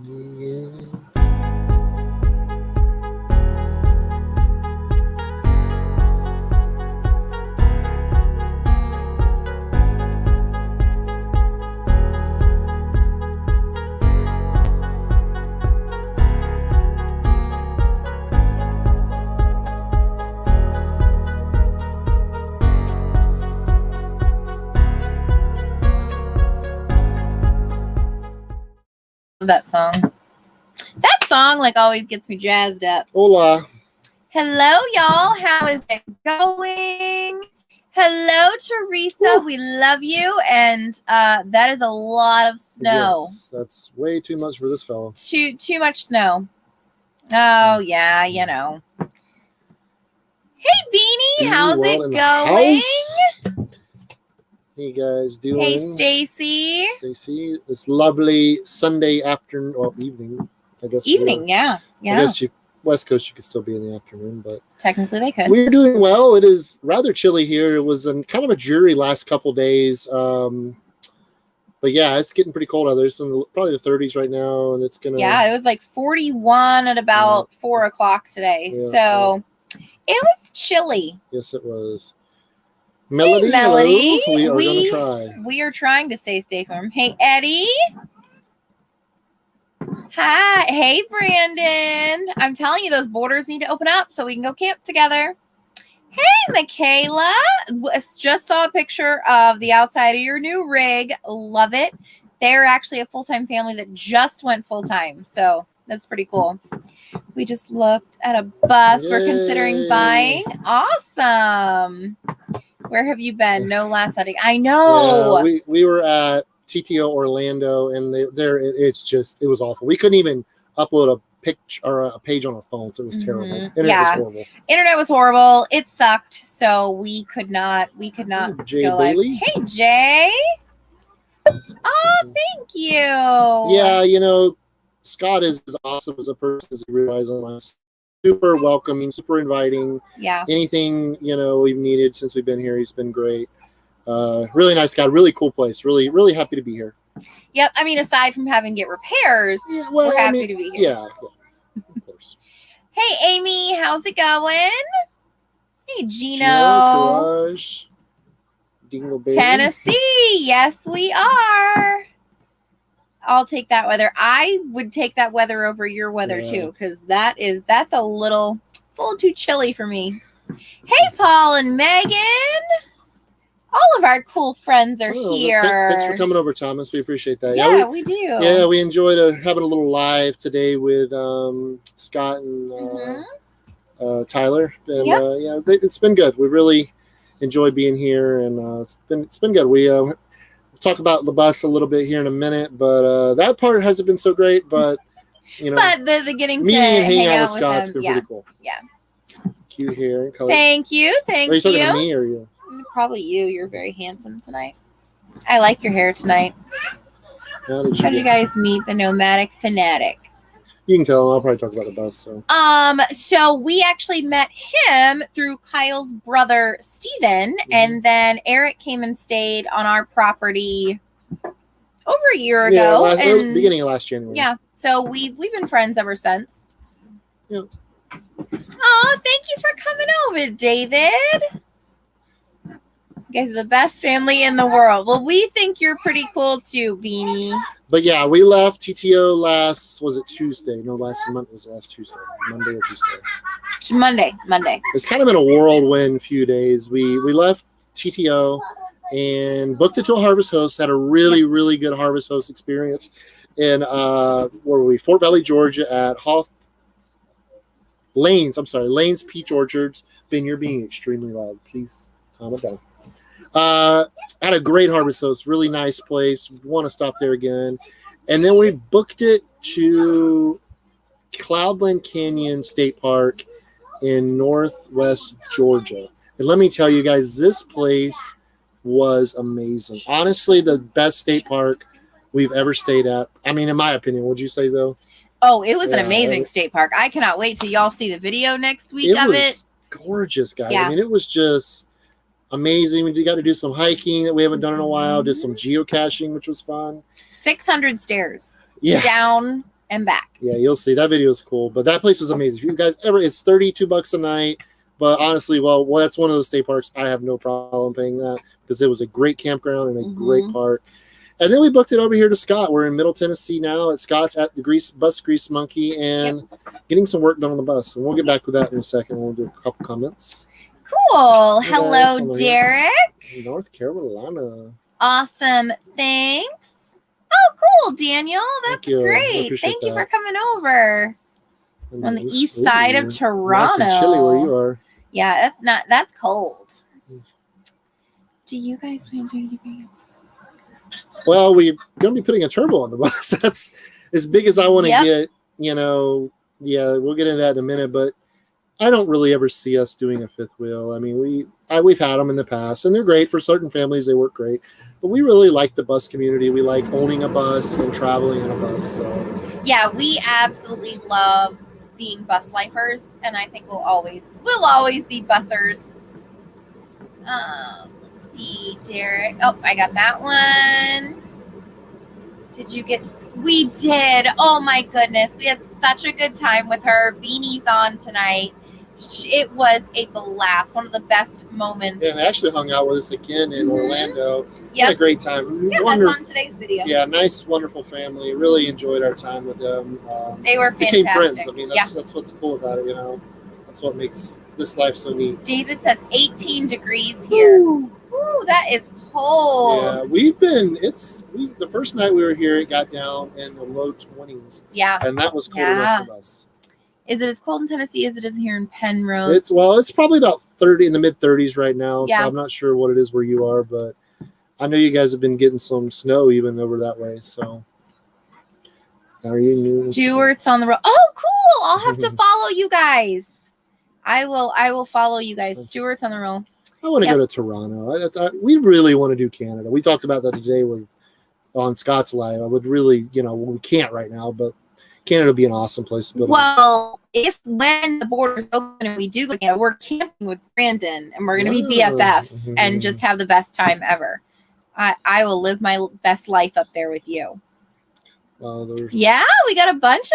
Yeah. That song like always gets me jazzed up. Hola. Hello, y'all. How is it going? Hello, Teresa. Woo. We love you. And that is a lot of snow. Yes, that's way too much for this fellow. Too much snow. Oh, yeah, you know. Hey, Beanie. How's it going? How you guys doing? Hey, Stacy. Stacy, this lovely Sunday afternoon, well, evening, I guess. Evening, yeah. I guess West Coast, you could still be in the afternoon, but technically they could. We're doing well. It is rather chilly here. It was kind of a dreary last couple days. But yeah, it's getting pretty cold out there. It's in probably the 30s right now, and it's gonna. Yeah, it was like 41 at about 4 o'clock today. Yeah, so it was chilly. Yes, it was. Melody, hey, Melody. Hello. We are gonna try. We are trying to stay from. Hey, Eddie. Hi. Hey, Brandon. I'm telling you, those borders need to open up so we can go camp together. Hey, Michaela. Just saw a picture of the outside of your new rig. Love it. They're actually a full-time family that just went full-time. So that's pretty cool. We just looked at a bus. Yay. We're considering buying. Awesome. Where have you been? No last setting. I know. Yeah, we were at TTO Orlando, and it was awful. We couldn't even upload a picture or a page on our phones. It was terrible. Internet was horrible. Internet was horrible. It sucked. So we could not Jay go Bailey. Live. Hey, Jay. Oh, thank you. Yeah, Scott is as awesome as a person as he realizes online. Super welcoming, super inviting. Yeah. Anything, we've needed since we've been here, he's been great. Really nice guy, really cool place. Really, really happy to be here. Yep. I mean, aside from having to get repairs, we're happy to be here. Yeah, of course. Hey, Amy, how's it going? Hey, Gino. Tennessee. Yes, we are. I'll take that weather. I would take that weather over your weather too, because that's a little too chilly for me. Hey, Paul and Megan. All of our cool friends are here. Thanks for coming over, Thomas. We appreciate that. Yeah, we do. Yeah, we enjoyed having a little live today with Scott and Tyler. And it's been good. We really enjoyed being here, and it's been good. We talk about the bus a little bit here in a minute, but that part hasn't been so great. But but the getting meeting to and hanging out with Scott's been pretty cool. Yeah. Cute hair and color. Thank you. Are you talking to me or you? Probably you. You're very handsome tonight. I like your hair tonight. How did you guys meet the nomadic fanatic? You can tell. I'll probably talk about the bus. So we actually met him through Kyle's brother Steven, and then Eric came and stayed on our property over a year ago. Beginning of last January. Yeah. So we've been friends ever since. Yeah. Oh, thank you for coming over, David. You guys are the best family in the world. Well, we think you're pretty cool too, Beanie. But yeah, we left TTO was it Tuesday? No, last month was last Tuesday. Monday or Tuesday? Monday. It's kind of been a whirlwind few days. We left TTO and booked it to a Harvest Host, had a really, really good Harvest Host experience in where were we? Fort Valley, Georgia at Lane's Peach Orchards. Ben, you're being extremely loud. Please calm it down. Had a great Harvest Host, really nice place. Want to stop there again. And then we booked it to Cloudland Canyon State Park in Northwest Georgia. And let me tell you guys, this place was amazing. Honestly, the best state park we've ever stayed at. I mean, in my opinion, would you say though? Oh, it was an amazing state park. I cannot wait till y'all see the video next week of it. It was gorgeous, guys. Yeah. I mean, it was just amazing. We got to do some hiking that we haven't done in a while. Did some geocaching, which was fun. 600 stairs. Yeah. Down and back. Yeah, you'll see. That video is cool. But that place was amazing. If you guys ever, it's $32 a night. But honestly, well, that's one of those state parks. I have no problem paying that because it was a great campground and a great park. And then we booked it over here to Scott. We're in Middle Tennessee now at Scott's at the bus Grease Monkey and getting some work done on the bus. And we'll get back with that in a second. We'll do a couple comments. Cool. Hello, Derek. North Carolina. Awesome. Thanks. Oh, cool, Daniel. That's great. Thank you for coming over. On the east side of Toronto. Nice and chilly where you are. Yeah, that's cold. Do you guys plan to be? Well, we're going to be putting a turbo on the bus. That's as big as I want to get, you know. Yeah, we'll get into that in a minute, but I don't really ever see us doing a fifth wheel. I mean, we've had them in the past, and they're great for certain families. They work great, but we really like the bus community. We like owning a bus and traveling in a bus. So. Yeah, we absolutely love being bus lifers, and I think we'll always be bussers. See, Derek. Oh, I got that one. Did you get we did. Oh my goodness. We had such a good time with her. Beanie's on tonight. It was a blast. One of the best moments. Yeah, and they actually hung out with us again in Orlando. Yeah, had a great time. Yeah, that's on today's video. Yeah, nice, wonderful family. Really enjoyed our time with them. They were fantastic. Became friends. I mean, that's what's cool about it, you know. That's what makes this life so neat. David says 18 degrees here. Ooh, that is cold. Yeah, the first night we were here, it got down in the low 20s. Yeah. And that was cold enough for us. Is it as cold in Tennessee as it is here in Penrose? It's probably about 30 in the mid 30s right now. Yeah. So I'm not sure what it is where you are, but I know you guys have been getting some snow even over that way. So are you new? Stuart's on the road. Oh, cool. I'll have to follow you guys. I will follow you guys. Stuart's on the roll. I want to go to Toronto. We really want to do Canada. We talked about that today on Scott's Live. I would really, we can't right now, but Canada would be an awesome place to build. Well, when the borders open and we do go to Canada, we're camping with Brandon and we're going to be BFFs and just have the best time ever. I will live my best life up there with you. Yeah, we got a bunch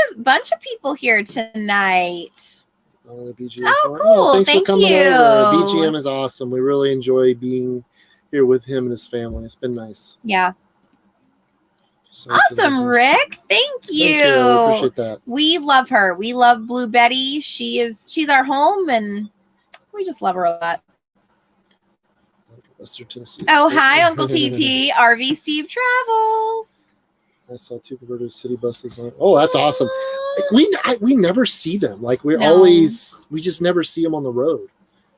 of people here tonight. Oh, cool. Thanks for coming over. BGM is awesome. We really enjoy being here with him and his family. It's been nice. Yeah. Awesome, Rick. Thank you. I appreciate that. We love her. We love Blue Betty. She's our home, and we just love her a lot. Oh, hi, Uncle TT. RV Steve Travels. I saw two converted city buses on. Oh, that's awesome. We never see them. Like we just never see them on the road.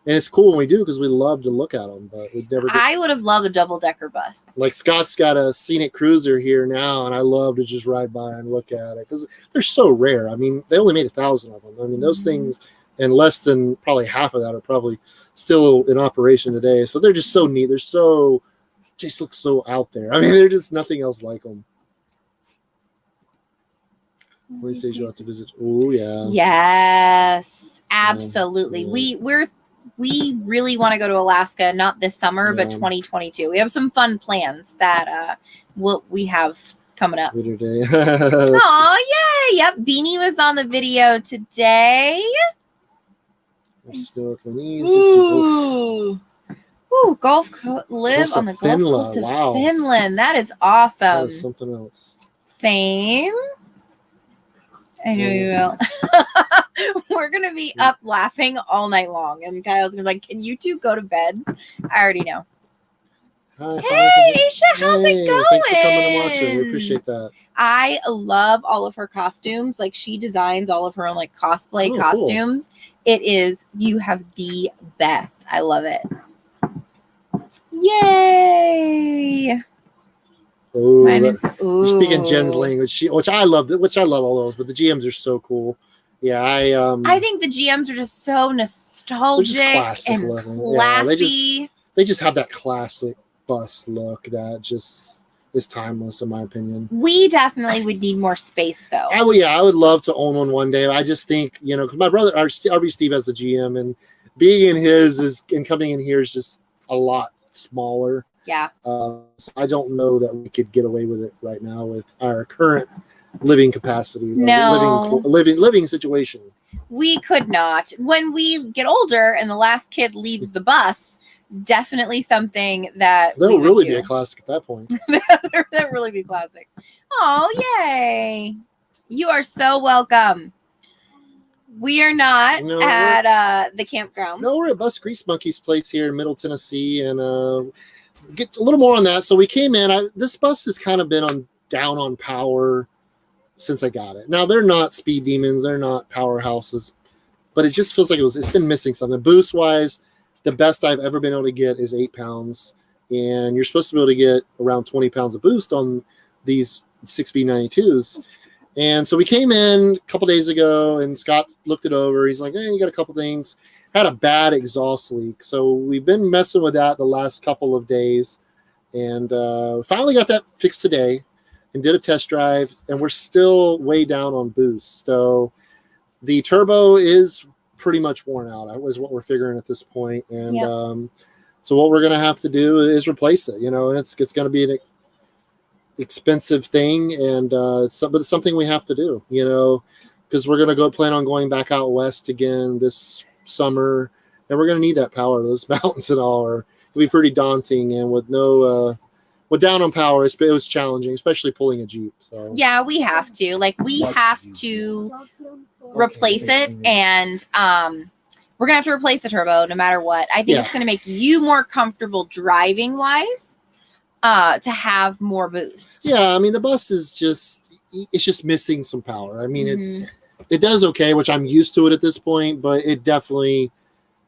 And it's cool when we do because we love to look at them, but we never. I would have loved a double-decker bus. Like Scott's got a scenic cruiser here now, and I love to just ride by and look at it because they're so rare. I mean, they only made 1,000 of them. I mean, those things, and less than probably half of that are probably still in operation today. So they're just so neat. They're just look so out there. I mean, they're just nothing else like them. What do you say you have to visit? Oh yeah. Yes, absolutely. Yeah. We really want to go to Alaska, not this summer, but 2022. We have some fun plans that we have coming up. Later day. Oh, yay. Yep. Beanie was on the video today. Ooh, live on the Gulf Coast of Finland. That is awesome. That is something else. Same. I know you will. We're going to be up laughing all night long. And Kyle's going to be like, can you two go to bed? I already know. Hi, hey, Aisha, how's it going? Thanks for coming and watching. We appreciate that. I love all of her costumes. Like, she designs all of her own, like, cosplay costumes. Cool. You have the best. I love it. Yay. Oh, you're speaking Jen's language, which I love all those, but the GMs are so cool. Yeah, I think the GMs are just so nostalgic and classy. Yeah, they just have that classic bus look that just is timeless, in my opinion. We definitely would need more space, though. I would love to own one day. I just think, because my brother, RV Steve, has the GM, and being in his and coming in here is just a lot smaller. Yeah. So I don't know that we could get away with it right now with our current living capacity, No. living situation. We could not. When we get older and the last kid leaves the bus, definitely something that That'll we really would be do. a classic at that point. That really be classic. Oh, yay. You are so welcome. We are not at the campground. No, we're at Bus Grease Monkey's place here in Middle Tennessee, and get a little more on that. So we came in. This bus has kind of been down on power since I got it. Now they're not speed demons, they're not powerhouses, but it just feels like it's been missing something. Boost wise, the best I've ever been able to get is 8 pounds, and you're supposed to be able to get around 20 pounds of boost on these 6V92s. And so we came in a couple days ago, and Scott looked it over. He's like, "Hey, you got a couple things." Had a bad exhaust leak, so we've been messing with that the last couple of days, and finally got that fixed today, and did a test drive, and we're still way down on boost. So the turbo is pretty much worn out. That was what we're figuring at this point, and so what we're gonna have to do is replace it. And it's gonna be an expensive thing, and but it's something we have to do, because we're going to plan on going back out west again this summer, and we're going to need that power. Those mountains and all it'll be pretty daunting, and with down on power, it was challenging, especially pulling a Jeep. So yeah, we have to replace it, and we're gonna have to replace the turbo no matter what. I think it's going to make you more comfortable driving wise, to have more boost. Yeah, I mean, the bus is just missing some power. I mean, it does okay, which I'm used to it at this point, but it definitely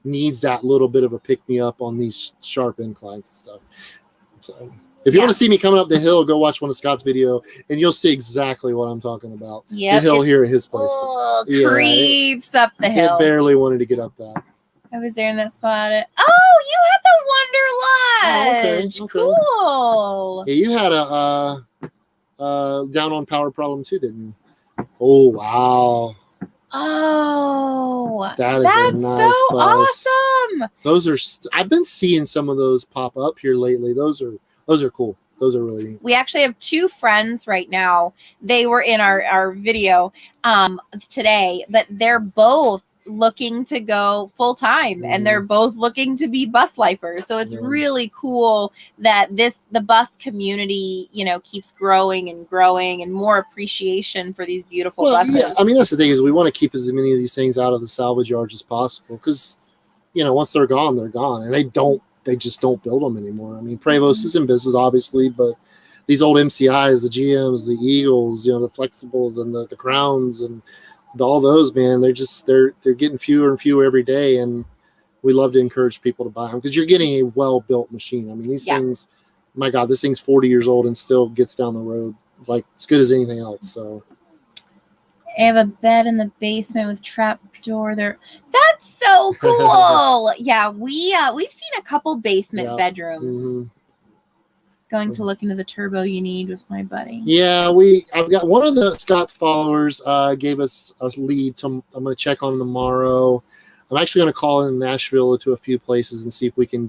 needs that little bit of a pick me up on these sharp inclines and stuff. So if you want to see me coming up the hill, go watch one of Scott's video, and you'll see exactly what I'm talking about. Yeah, the hill here at his place. Creeps up the hill. It barely wanted to get up that. I was there in that spot. You had the Wonder Lodge. Okay. Cool. Yeah, you had a down on power problem too, didn't you? Oh wow. Oh, that's a nice so bus. Awesome. Those are. I've been seeing some of those pop up here lately. Those are cool. Those are really neat. We actually have 2 friends right now. They were in our video today, but they're both looking to go full time, and they're both looking to be bus lifers. So it's really cool that the bus community, keeps growing and more appreciation for these beautiful buses. Yeah, I mean, that's the thing, is we want to keep as many of these things out of the salvage yards as possible, because once they're gone, and they just don't build them anymore. I mean, Prevost is in business, obviously, but these old MCIs, the GMs, the Eagles, the Flexibles, and the Crowns, and all those, man, they're getting fewer and fewer every day, and we love to encourage people to buy them, because you're getting a well-built machine. I mean, these things, my God, this thing's 40 years old and still gets down the road like as good as anything else. So I have a bed in the basement with trap door there. That's so cool. Yeah, we've seen a couple basement bedrooms. Going to look into the turbo you need with my buddy. Yeah, I've got one of the Scott's followers gave us a lead. I'm going to check on tomorrow. I'm actually going to call in Nashville to a few places and see if we can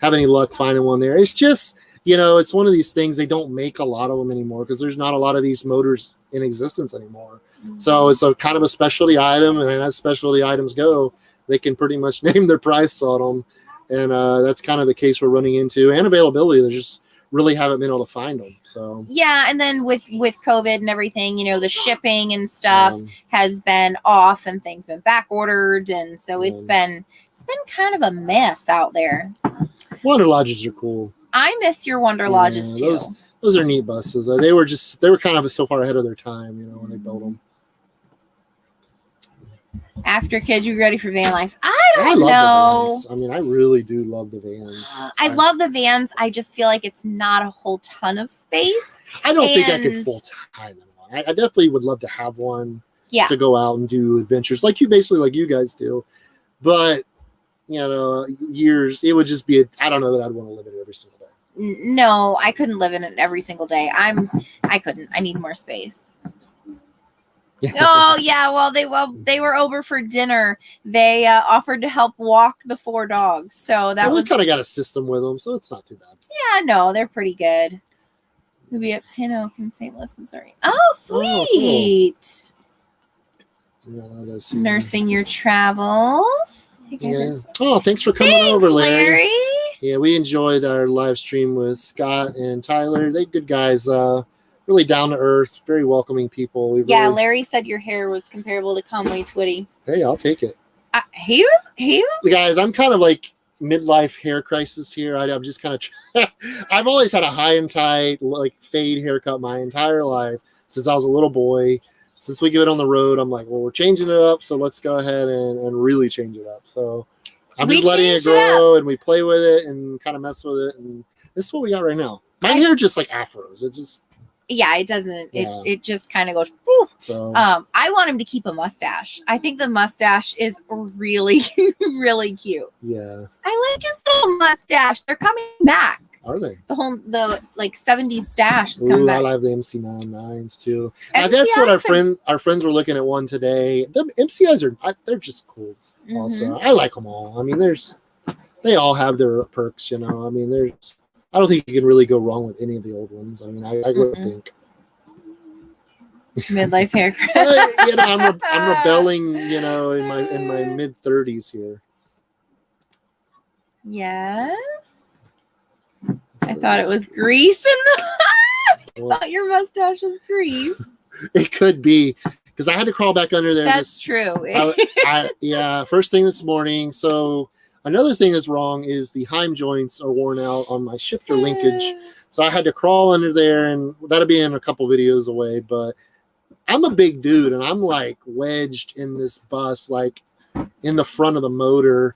have any luck finding one there. It's just, it's one of these things. They don't make a lot of them anymore, because there's not a lot of these motors in existence anymore. So it's a kind of a specialty item, and as specialty items go, they can pretty much name their price on them. And that's kind of the case we're running into. And availability, they just really haven't been able to find them. So yeah, and then with COVID and everything, the shipping and stuff has been off, and things been back ordered, and so it's been kind of a mess out there. Wonder Lodges are cool. I miss your Wonder Lodges too. Those are neat buses. They were kind of so far ahead of their time, when they built them. After kids, you ready for van life? I love the vans. I mean, I really do love the vans. I love the vans. I just feel like it's not a whole ton of space. I don't think I could full time in one. I definitely would love to have one to go out and do adventures like you guys do. But, it would just be I don't know that I'd want to live in it every single day. No, I couldn't live in it every single day. I couldn't. I need more space. Oh yeah, well they were over for dinner. They offered to help walk the 4 dogs, so we kind of got a system with them, so it's not too bad. Yeah, no, they're pretty good. We'll be at Pin Oak in St. Louis, Missouri. Oh, Oh, sweet. Yeah, that is- Nursing your travels. You guys Yeah. are so- Oh, thanks for coming Thanks, over, Larry. Larry. Yeah, we enjoyed our live stream with Scott and Tyler. They good guys, really down to earth, very welcoming people. We Yeah, really, Larry said your hair was comparable to Conway Twitty. hey, I'll take it. He was. Guys, I'm kind of like midlife hair crisis here. I'm just kind of. I've always had a high and tight, like fade haircut my entire life since I was a little boy. Since we get it on the road, I'm like, well, we're changing it up, so let's go ahead and really change it up. So I'm just letting it grow, and we play with it and kind of mess with it, and this is what we got right now. My hair just like afros. It just. Yeah, it doesn't. Yeah. It just kind of goes. Woof. So I want him to keep a mustache. I think the mustache is really, really cute. yeah, I like his little mustache. They're coming back. are they? The like 70s stash is coming Ooh, back. I love the MC99s too. MCIs That's what our friends were looking at one today. The MCIs they're just cool. Mhm. Also, I like them all. I mean, they all have their perks, you know. I mean, I don't think you can really go wrong with any of the old ones. I mean, I would think. Midlife haircut. You know, I'm rebelling, you know, in my mid 30s here. Yes. I thought it was grease in the. I thought your mustache was grease. It could be because I had to crawl back under there. That's true. Yeah, first thing this morning. So another thing that's wrong is the Heim joints are worn out on my shifter linkage. So I had to crawl under there, and that'll be in a couple videos away. But I'm a big dude, and I'm like wedged in this bus, like in the front of the motor.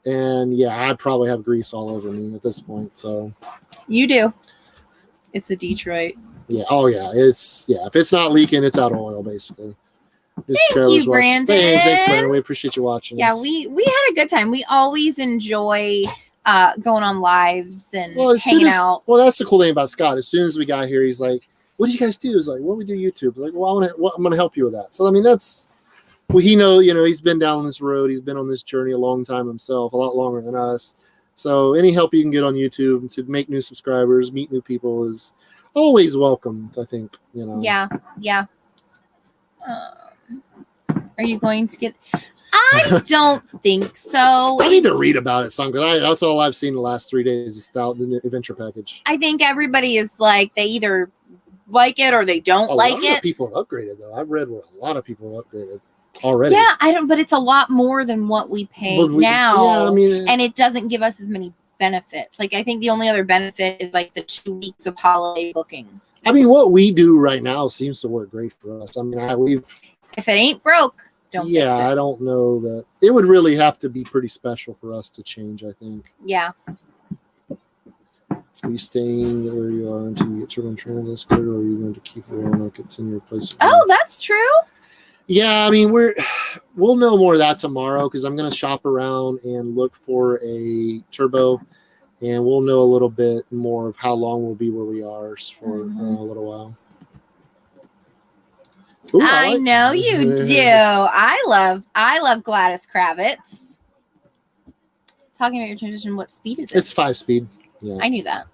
And yeah, I'd probably have grease all over me at this point. So You do. It's a Detroit. yeah, oh yeah, if it's not leaking, it's out of oil basically. Just Thank you, Brandon. Hey, thanks, Brandon. We appreciate you watching. Yeah, us. we had a good time. We always enjoy going on lives and as soon hanging as- out. Well, that's the cool thing about Scott. As soon as we got here, he's like, "What do you guys do?" He's like, "Well, we do YouTube." Like, well, I'm gonna help you with that. So I mean, that's well, you know, he's been down this road. He's been on this journey a long time himself, a lot longer than us. So any help you can get on YouTube to make new subscribers, meet new people is always welcomed. I think, you know. Yeah. Are you going to get? I don't think so. I need to read about it some because that's all I've seen the last 3 days is the adventure package. I think everybody is like they either like it or they don't A like lot it. of people have upgraded though. I've read where a lot of people have upgraded already. Yeah, I don't. But it's a lot more than what we pay But now. Yeah, I mean, And it doesn't give us as many benefits. Like I think the only other benefit is like the 2 weeks of holiday booking. I mean, what we do right now seems to work great for us. I mean, we've If it ain't broke, don't fix yeah, it. I don't know that it would really have to be pretty special for us to change. I think. Yeah. Are you staying where you are until you get your own transcript, or are you going to keep it on like it's in your place? Oh, that's true. Yeah, I mean, we'll know more of that tomorrow because I'm going to shop around and look for a turbo, and we'll know a little bit more of how long we'll be where we are for a little while. Ooh, I know you do. I love Gladys Kravitz. Talking about your transition, what speed is it? It's 5-speed. Yeah. I knew that.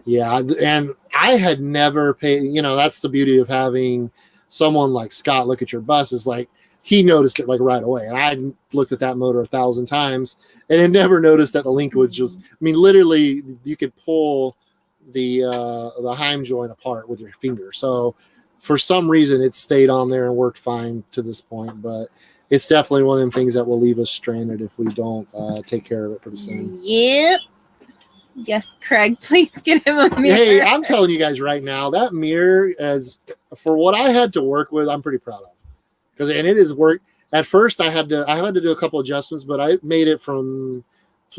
Yeah, and I had never paid. You know, that's the beauty of having someone like Scott look at your bus. Is like he noticed it like right away, and I looked at that motor 1,000 times and had never noticed that the linkage was. I mean, literally, you could pull the Heim joint apart with your finger. So for some reason, it stayed on there and worked fine to this point, but. It's definitely one of them things that will leave us stranded if we don't take care of it pretty soon. Yep. Yes, Craig, please get him a mirror. Hey, I'm telling you guys right now, that mirror, as for what I had to work with, I'm pretty proud of. And it is work. At first, I had to do a couple adjustments, but I made it from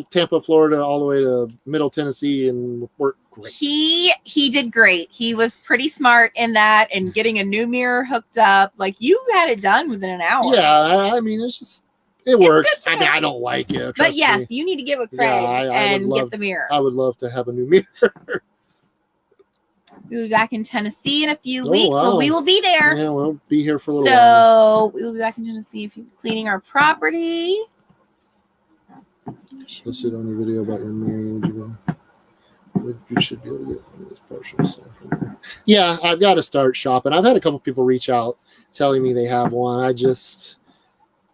Tampa, Florida, all the way to Middle Tennessee, and worked great. He did great. He was pretty smart in that, and getting a new mirror hooked up. Like you had it done within an hour. Yeah, I mean, it works. I mean, I don't like it, but yes, me. you need to get with Craig and get the mirror. I would love to have a new mirror. We'll be back in Tennessee in a few weeks. Wow. So we will be there. Yeah, we'll be here for a little while. So we will be back in Tennessee cleaning our property. Let's sit on your video about your mirror. You should be able to get this partial stuff from there. Yeah, I've got to start shopping. I've had a couple people reach out telling me they have one. I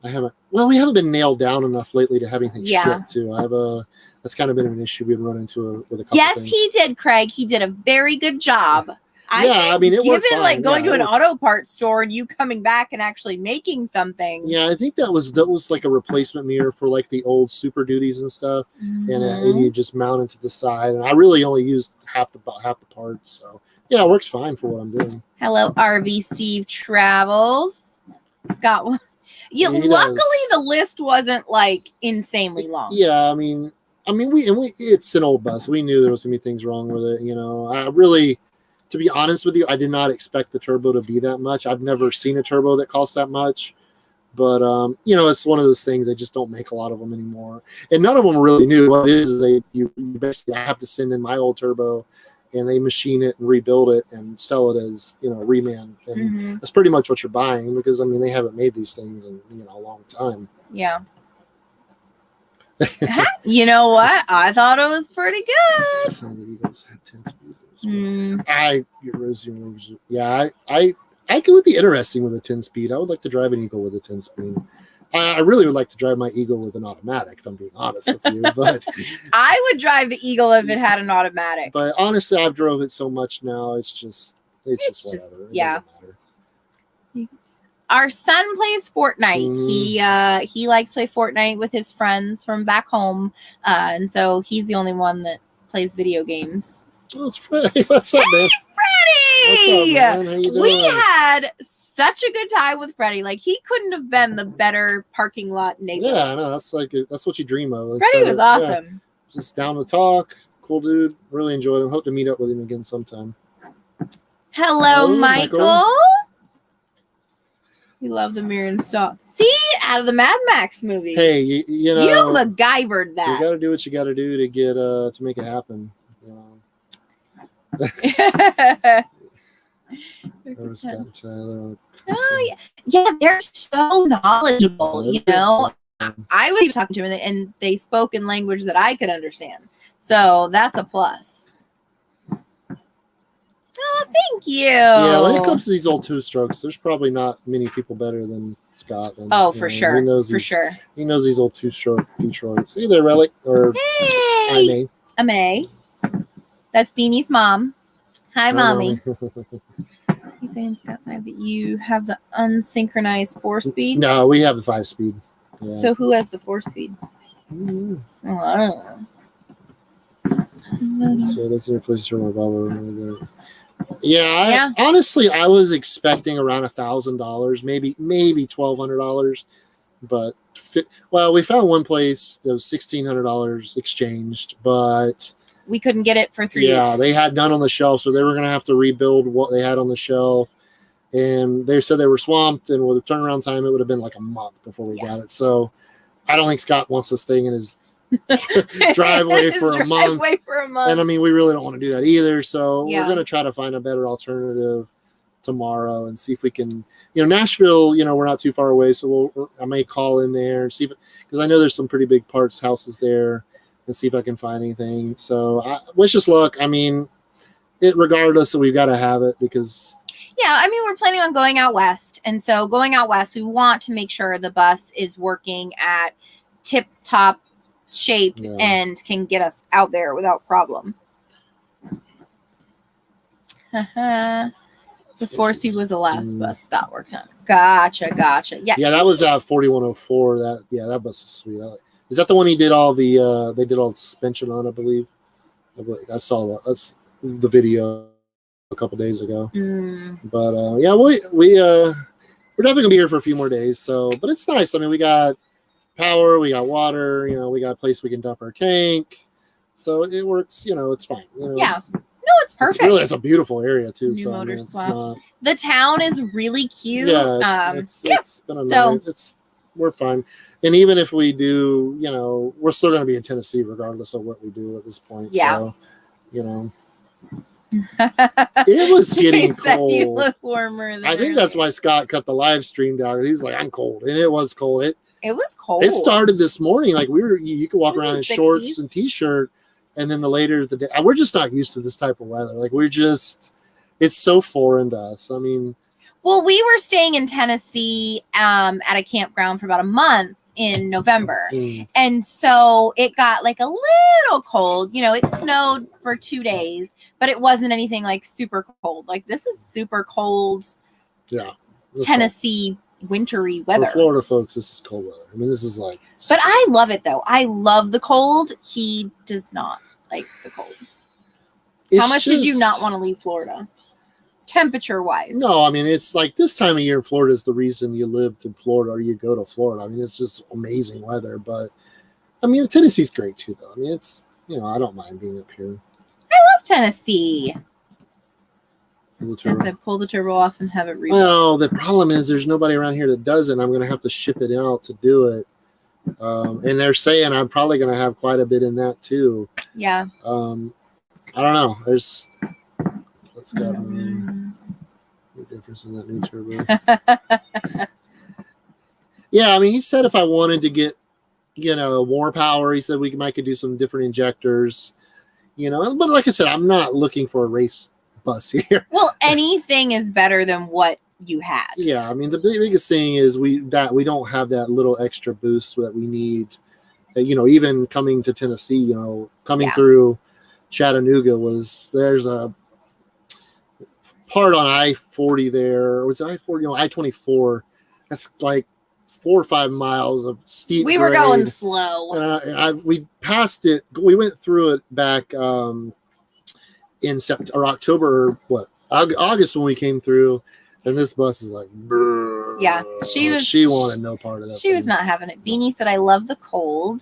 haven't. Well, we haven't been nailed down enough lately to have anything shipped to. That's kind of been an issue we've run into with a couple Yes, things. he did, Craig. He did a very good job. I mean, it worked given like fine. going to an auto parts store and you coming back and actually making something. Yeah, I think that was like a replacement mirror for like the old Super Duties and stuff, and you just mount it to the side. And I really only used half the parts, so yeah, it works fine for what I'm doing. Hello, RV Steve Travels. Scott. Yeah, luckily the list wasn't like insanely long. Yeah, I mean, it's an old bus. We knew there was gonna be things wrong with it. You know, to be honest with you, I did not expect the turbo to be that much. I've never seen a turbo that costs that much, but you know, it's one of those things. They just don't make a lot of them anymore, and none of them really knew what it is. You basically have to send in my old turbo, and they machine it and rebuild it and sell it as, you know, reman, and that's pretty much what you're buying, because I mean they haven't made these things in, you know, a long time. Yeah. You know what? I thought it was pretty good. Some of the Eagles had 10 speeds. I would be interesting with a 10-speed. I would like to drive an Eagle with a 10-speed. I really would like to drive my Eagle with an automatic, if I'm being honest with you. But I would drive the Eagle if it had an automatic. But honestly, I've drove it so much now. It's just whatever. It doesn't matter. Our son plays Fortnite. He likes to play Fortnite with his friends from back home, and so he's the only one that plays video games. Oh, it's Freddie. What's up, man? Freddie! What's up, man? How you doing? We had such a good time with Freddie. Like, he couldn't have been the better parking lot neighbor. Yeah, I know. That's what you dream of. Freddie was awesome. Yeah, just down to talk. Cool dude. Really enjoyed him. Hope to meet up with him again sometime. Hello, Michael. We love the mirror and stop. See, out of the Mad Max movie. Hey, you know, you MacGyvered that. You got to do what you got to do to get to make it happen. You know. Oh yeah, they're so knowledgeable. You know, I was even talking to them, and they spoke in language that I could understand. So that's a plus. Oh, thank you. Yeah, when it comes to these old two-strokes, there's probably not many people better than Scott. Oh, for sure. He knows these old two-stroke Detroits. See there, Relic, or hey, Ame. That's Beanie's mom. Hi, Mommy. He's saying, Scott, that you have the unsynchronized 4-speed? No, we have the 5-speed. Yeah. So who has the 4-speed? Oh, I don't know. So look at your place to revolver. Yeah, honestly, I was expecting around $1,000, maybe $1,200, but we found one place that was $1,600 exchanged, but we couldn't get it for 3 years. Yeah, they had none on the shelf, so they were going to have to rebuild what they had on the shelf, and they said they were swamped, and with the turnaround time, it would have been like a month before we got it. So I don't think Scott wants this thing in his driveway for a month. And I mean, we really don't want to do that either. So we're going to try to find a better alternative tomorrow and see if we can, you know, Nashville, you know, we're not too far away. So I may call in there and see if, because I know there's some pretty big parts houses there, and see if I can find anything. So wish us luck. I mean, regardless, so we've got to have it because. Yeah, I mean, we're planning on going out west. And so going out west, we want to make sure the bus is working at tip-top shape and can get us out there without problem. The 4-speed was the last bus Scott worked on. Gotcha. Yeah, that was 4104. That bus is sweet. Is that the one he did all the they did all the suspension on? I believe I saw that. That's the video a couple days ago. But we're definitely gonna be here for a few more days. So, but it's nice. I mean, we got power, we got water, you know, we got a place we can dump our tank, so it works. You know, it's fine. You know, it's perfect. It's a beautiful area too. New so motor it's swap. not, the town is really cute. It's been a nice, we're fine. And even if we do, you know, we're still going to be in Tennessee regardless of what we do at this point. So, you know, it was getting cold. You look warmer than I think that's why Scott cut the live stream down. He's like, I'm cold, and it was cold. It was cold. It started this morning. Like you could walk around in shorts and t-shirt, and then the later the day, we're just not used to this type of weather. Like it's so foreign to us. I mean, well, we were staying in Tennessee at a campground for about a month in November. And so it got like a little cold. You know, it snowed for 2 days, but it wasn't anything like super cold. Like this is super cold. Yeah. Tennessee wintry weather. For Florida folks, this is cold weather. I mean, this is like. But I love it though. I love the cold. He does not like the cold. How much did you not want to leave Florida? Temperature wise? No, I mean, it's like this time of year in Florida is the reason you lived in Florida or you go to Florida. I mean, it's just amazing weather. But I mean, Tennessee's great too, though. I mean, it's, you know, I don't mind being up here. I love Tennessee. Pull the turbo off and have it rebuilt. Well, the problem is there's nobody around here that does it. I'm going to have to ship it out to do it. And they're saying I'm probably going to have quite a bit in that too. Yeah. I don't know. Let's got no difference in that new turbo. Yeah, I mean, he said if I wanted to get, you know, more power, he said we could do some different injectors, you know. But like I said, I'm not looking for a race bus here. Well, anything is better than what you had. Yeah, I mean, the biggest thing is we don't have that little extra boost that we need. You know, even coming to Tennessee, you know, coming through Chattanooga there's a part on I-40 there, or was it I-40? No, I-24. That's like 4 or 5 miles of steep. We were going slow. And we passed it. We went through it back in September or October, or August when we came through, and this bus is like, brrr. Yeah, she wanted no part of that. She was not having it. Beanie said, "I love the cold."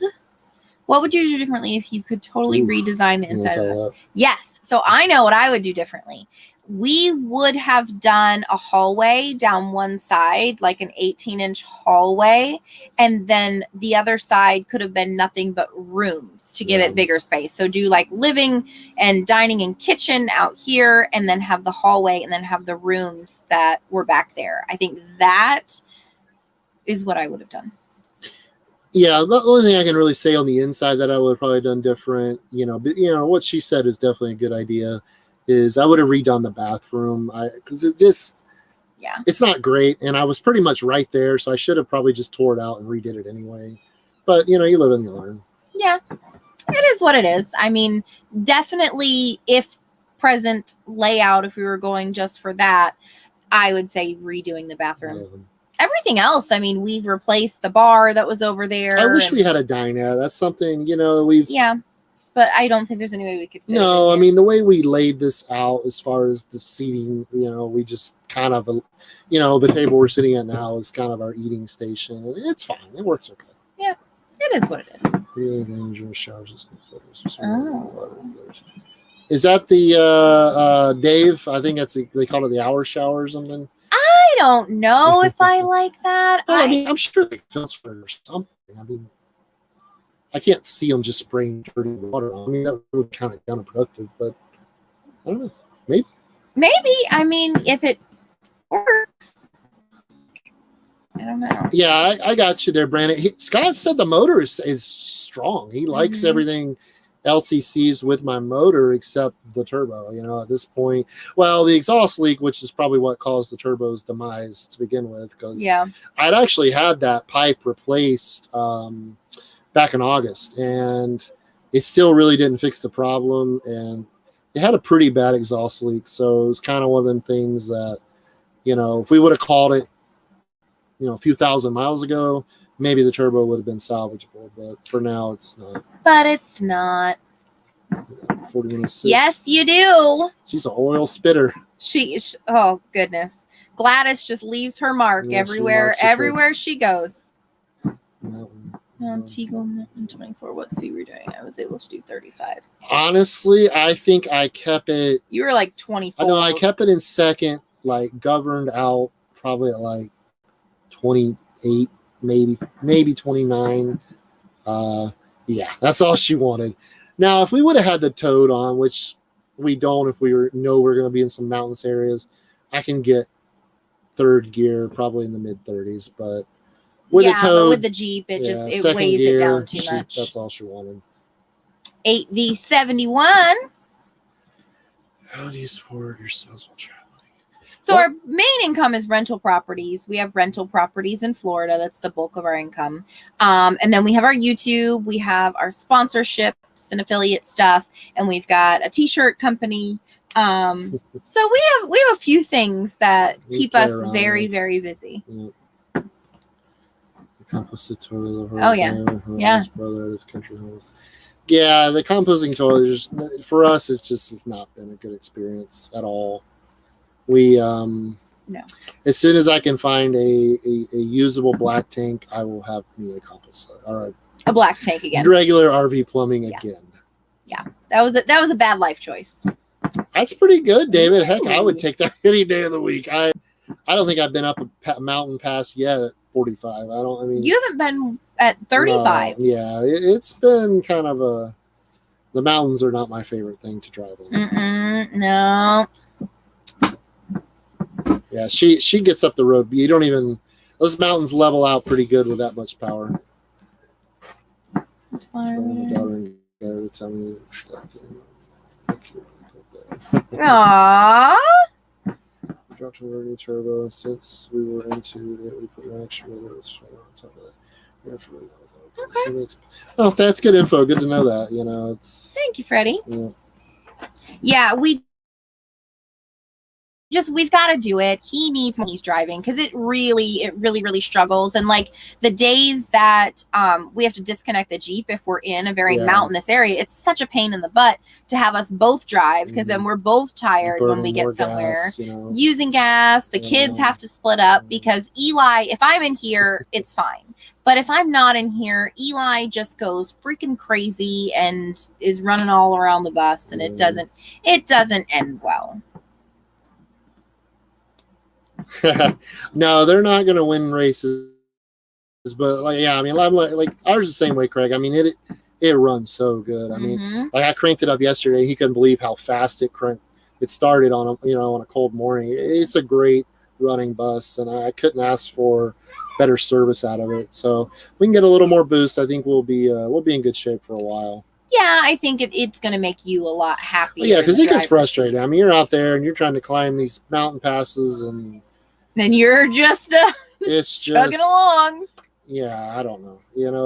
What would you do differently if you could totally redesign the inside of this? Yes. So I know what I would do differently. We would have done a hallway down one side, like an 18-inch hallway. And then the other side could have been nothing but rooms to give it bigger space. So do like living and dining and kitchen out here, and then have the hallway and then have the rooms that were back there. I think that is what I would have done. Yeah, the only thing I can really say on the inside that I would have probably done different, you know, but you know what she said is definitely a good idea. Is I would have redone the bathroom because it's not great, and I was pretty much right there, so I should have probably just tore it out and redid it anyway. But you know, you live and you learn. Yeah, it is what it is. I mean, definitely, if present layout, if we were going just for that, I would say redoing the bathroom. Yeah. Everything else, I mean, we've replaced the bar that was over there. I wish we had a dinette. That's something, you know, but I don't think there's any way we could fit it I mean, the way we laid this out as far as the seating, you know, we just kind of, you know, the table we're sitting at now is kind of our eating station. And it's fine. It works okay. Yeah, it is what it is. Is that the Dave? I think they call it the hour shower or something. I don't know if I like that. Well, I mean, I'm sure they filter it or something. I mean, I can't see them just spraying dirty water. I mean, that would be kind of counterproductive, but I don't know. Maybe. I mean, if it works. I don't know. Yeah, I got you there, Brandon. Scott said the motor is strong. He likes everything else he sees with my motor except the turbo, you know, at this point. Well, the exhaust leak, which is probably what caused the turbo's demise to begin with, because I'd actually had that pipe replaced back in August, and it still really didn't fix the problem, and it had a pretty bad exhaust leak. So it was kind of one of them things that, you know, if we would have called it, you know, a few thousand miles ago, maybe the turbo would have been salvageable, but for now it's not. But it's not. 40-minute. Yes, you do. She's an oil spitter. Oh goodness. Gladys just leaves her mark everywhere she goes. Montego Mountain 24. What speed were we doing? I was able to do 35. Honestly, I think I kept it. You were like 24. I know I kept it in second, like governed out probably at like 28, maybe 29. Yeah, that's all she wanted. Now, if we would have had the Toad on, which we don't, if we're going to be in some mountainous areas, I can get third gear probably in the mid 30s, but with the Toad, but with the Jeep, it weighs it down too much. That's all she wanted. 8V71. How do you support yourselves while traveling? So our main income is rental properties. We have rental properties in Florida. That's the bulk of our income. And then we have our YouTube. We have our sponsorships and affiliate stuff. And we've got a t-shirt company. So we have a few things that keep us very, very busy. Yeah. The composted toilet. Oh, yeah. Yeah. Brother, this country house. Yeah, the composting toilet, for us, it's not been a good experience at all. We No. As soon as I can find a usable black tank, I will have me a compost or a black tank again. Regular RV plumbing again. Yeah, that was a bad life choice. That's pretty good, David. Heck, I would take that any day of the week. I don't think I've been up a mountain pass yet at 45. You haven't been at 35. No, yeah, it's been kind of the mountains are not my favorite thing to drive in. No. Yeah, she gets up the road. You don't even, those mountains level out pretty good with that much power. Aww. Dropped a new turbo. Since we were into it, we put an extra on top of that. Okay. Oh, that's good info. Good to know that. It's. Thank you, Freddie. Yeah. Yeah, we've got to do it. He needs when he's driving because it really struggles. And like the days that we have to disconnect the Jeep if we're in a very mountainous area, it's such a pain in the butt to have us both drive because then we're both tired when we get somewhere. Gas, using gas. The kids have to split up because Eli, if I'm in here, it's fine. But if I'm not in here, Eli just goes freaking crazy and is running all around the bus, and it doesn't end well. No, they're not going to win races, but like ours is the same way, Craig. I mean, it runs so good. I mean, like I cranked it up yesterday. He couldn't believe how fast it started on a cold morning. It's a great running bus, and I couldn't ask for better service out of it. So we can get a little more boost. I think we'll be in good shape for a while. Yeah, I think it's going to make you a lot happier. Yeah, because it gets frustrating. I mean, you're out there and you're trying to climb these mountain passes, and then you're just it's just chugging along. Yeah, I don't know.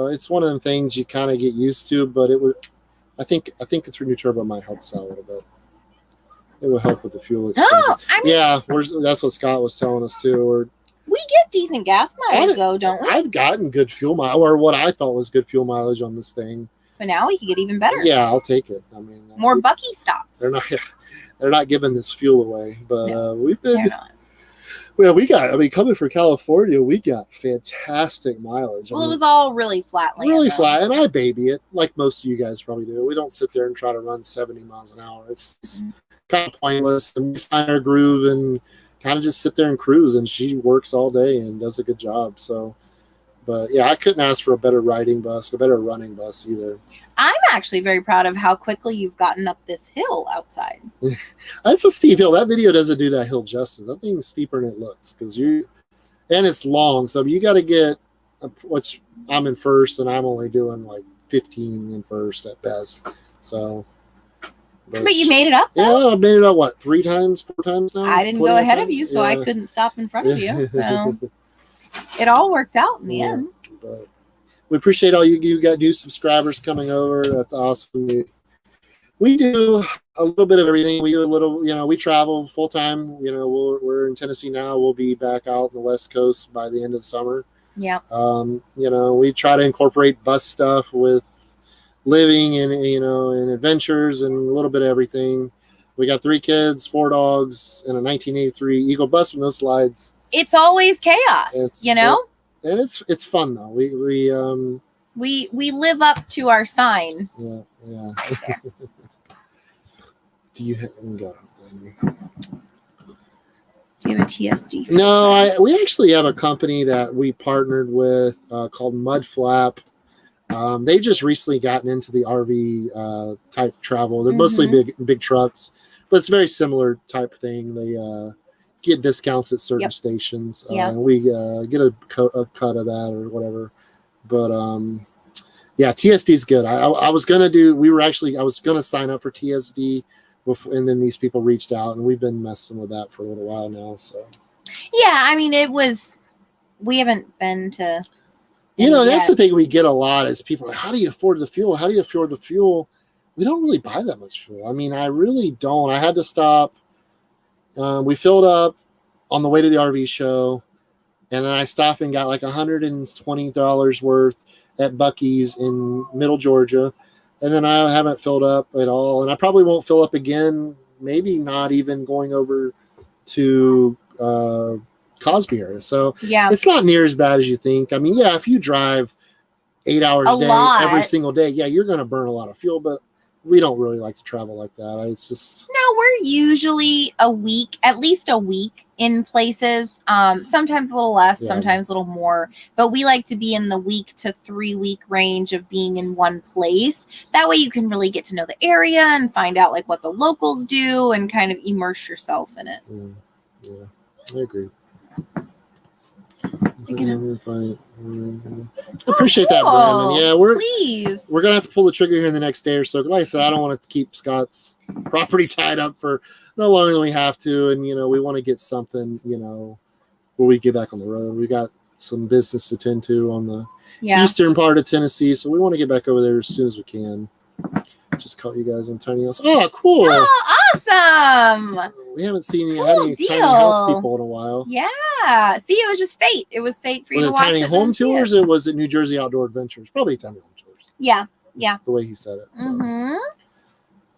It's one of them things you kind of get used to, but it would. I think a 3 new turbo might help us out a little bit. It will help with the fuel expense. Oh, I mean, that's what Scott was telling us too. We get decent gas mileage though, don't we? I've gotten good fuel mileage, or what I thought was good fuel mileage on this thing. But now we can get even better. Yeah, I'll take it. I mean, more Bucky stops. They're not giving this fuel away, but no, we've been. They're not. Well, coming from California, we got fantastic mileage. Well, it was all really flat. Flat, and I baby it like most of you guys probably do. We don't sit there and try to run 70 miles an hour. It's kind of pointless, and we find our groove and kind of just sit there and cruise. And she works all day and does a good job. So, but yeah, I couldn't ask for a better running bus either. I'm actually very proud of how quickly you've gotten up this hill outside. That's a steep hill. That video doesn't do that hill justice. I think it's steeper than it looks and it's long. So you got to get which I'm in first, and I'm only doing like 15 in first at best. So, but you made it up, though? Yeah, I made it up 4 times now. I didn't go ahead of you, so I couldn't stop in front of you. So it all worked out in the end. But we appreciate all you got new subscribers coming over. That's awesome. We do a little bit of everything. We do a little, we travel full time. We're in Tennessee now. We'll be back out on the West Coast by the end of the summer. Yeah. We try to incorporate bus stuff with living and, and adventures and a little bit of everything. We got 3 kids, 4 dogs, and a 1983 Eagle bus with no slides. It's always chaos, And it's fun though. We live up to our sign. Yeah. Right Do you have a TSD? No, we actually have a company that we partnered with called Mud Flap. They've just recently gotten into the RV type travel. They're mostly big trucks, but it's a very similar type thing. They get discounts at certain stations. And we get a cut of that or whatever. But Yeah, TSD is good. I was gonna do. I was gonna sign up for TSD, before, and then these people reached out, and we've been messing with that for a little while now. So Yeah, I mean, we haven't been to. That's the thing we get a lot is people are like, how do you afford the fuel? How do you afford the fuel? We don't really buy that much fuel. I mean, I really don't. I had to stop. We filled up on the way to the RV show, and then I stopped and got like $120 worth at Buc-ee's in Middle Georgia, and then I haven't filled up at all, and I probably won't fill up again. Maybe not even going over to Cosby area. So Yeah, it's not near as bad as you think. I mean, yeah, if you drive 8 hours a day every single day, yeah, you're going to burn a lot of fuel, but we don't really like to travel like that. It's just we're usually at least a week in places. Sometimes a little less, sometimes a little more, but we like to be in the week to 3 week range of being in one place. That way you can really get to know the area and find out like what the locals do and kind of immerse yourself in it. Yeah, I agree. I appreciate that, Brandon. Yeah, we're gonna have to pull the trigger here in the next day or so. Like I said, I don't want to keep Scott's property tied up for no longer than we have to, and we want to get something, where we get back on the road. We got some business to tend to on the eastern part of Tennessee, so we want to get back over there as soon as we can. Just caught you guys on tiny house. Oh, cool! Oh, awesome! We haven't seen any tiny house people in a while. Yeah. See, it was just fate. It was fate for you to watch tiny home tours, or was it New Jersey Outdoor Adventures? Probably tiny home tours. Yeah. The way he said it. So. Mm-hmm.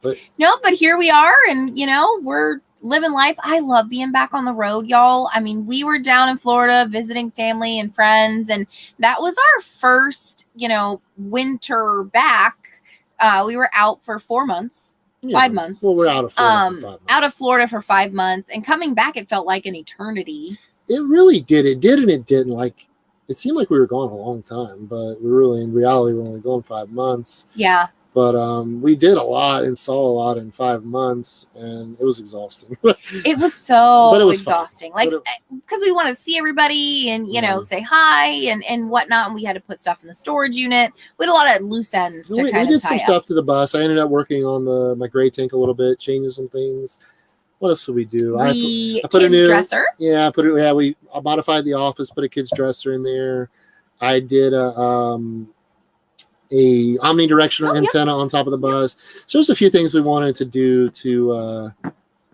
But here we are, and we're living life. I love being back on the road, y'all. I mean, we were down in Florida visiting family and friends, and that was our first, winter back. We were out for 4 months. 5 months. Well, we're out of Florida for 5 months. Out of Florida for 5 months, and coming back, it felt like an eternity. It really did. It did, and it didn't. Like, it seemed like we were gone a long time, but in reality, we're only going 5 months. Yeah. But we did a lot and saw a lot in 5 months, and it was exhausting. It was so exhausting. Fun. Like, because we wanted to see everybody and, say hi and whatnot. And we had to put stuff in the storage unit. We had a lot of loose ends to kind of tie up. We did some stuff to the bus. I ended up working on my gray tank a little bit, changing some things. What else did we do? I put a new dresser. Yeah, we modified the office, put a kid's dresser in there. I did a omnidirectional antenna on top of the bus. So there's a few things we wanted to do to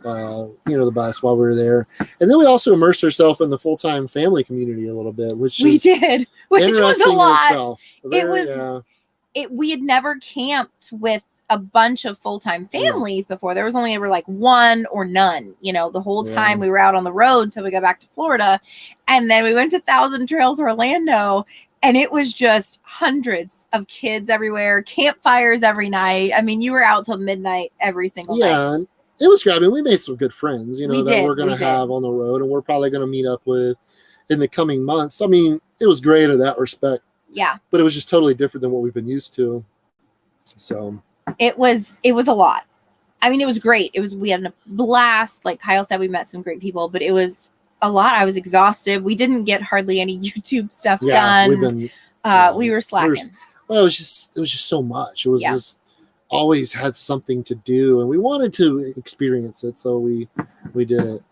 the bus while we were there. And then we also immersed ourselves in the full-time family community a little bit, which was a lot. We had never camped with a bunch of full-time families before. There was only ever like one or none, the whole time we were out on the road till we got back to Florida. And then we went to Thousand Trails Orlando, and it was just hundreds of kids everywhere, campfires every night. I mean, you were out till midnight every single night. Yeah, it was great. I mean, we made some good friends, that we're going to have on the road, and we're probably going to meet up with in the coming months. I mean, it was great in that respect. Yeah. But it was just totally different than what we've been used to. So it was a lot. I mean, it was great. We had a blast. Like Kyle said, we met some great people, but it was a lot. I was exhausted. We didn't get hardly any YouTube stuff done. We were slacking. It was just so much. It was just always had something to do, and we wanted to experience it, so we did it.